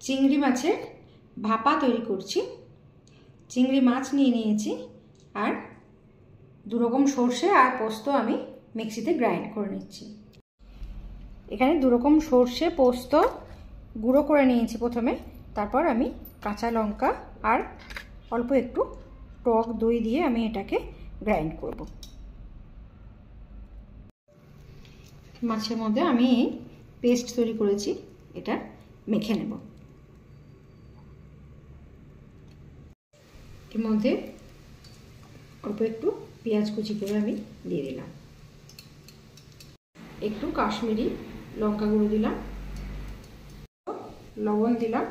চিংড়ি মাছের ভাপা তৈরি করছি। চিংড়ি মাছ নিয়ে নিয়েছি আর দু রকম সর্ষে আর পোস্ত আমি মিক্সিতে গ্রাইন্ড করে নিচ্ছি। এখানে দু রকম সর্ষে পোস্ত গুঁড়ো করে নিয়েছি প্রথমে, তারপর আমি কাঁচা লঙ্কা আর অল্প একটু টক দই দিয়ে আমি এটাকে গ্রাইন্ড করব। মাছের মধ্যে আমি পেস্ট তৈরি করেছি, এটা মেখে নেব। এর মধ্যে অল্প একটু পেঁয়াজ কুচি করে আমি দিয়ে দিলাম, একটু কাশ্মীরি লঙ্কা গুঁড়ো দিলাম, লবণ দিলাম,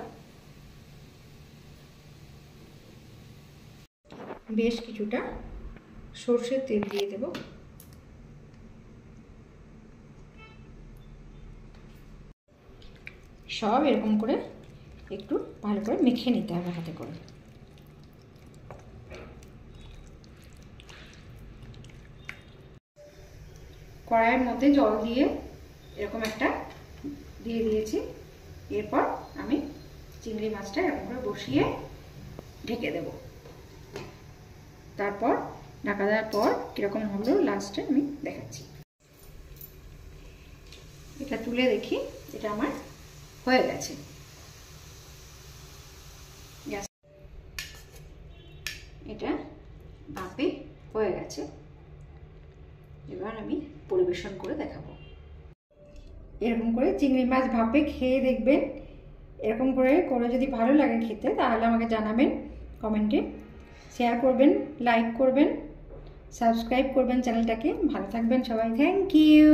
বেশ কিছুটা সর্ষের তেল দিয়ে দেব। সব এরকম করে একটু ভালো করে মেখে নিতে হবে হাতে করে। কড়াইয়ের মধ্যে জল দিয়ে এরকম একটা দিয়ে দিয়েছি। এরপর আমি চিংড়ি মাছটা এরকম করে বসিয়ে ঢেকে দেব। তারপর ঢাকা দেওয়ার পর কিরকম হলো লাস্টে আমি দেখাচ্ছি। এটা তুলে দেখি, এটা আমার হয়ে গেছে। এটা ভাপে হয়ে গেছে, এবার আমি পরিবেশন করে দেখাবো। এরকম করে চিংড়ি মাছ ভাপে খেয়ে দেখবেন। এরকম করে যদি ভালো লাগে খেতে, তাহলে আমাকে জানাবেন কমেন্টে, শেয়ার করবেন, লাইক করবেন, সাবস্ক্রাইব করবেন চ্যানেলটাকে। ভালো থাকবেন সবাই, থ্যাংক ইউ।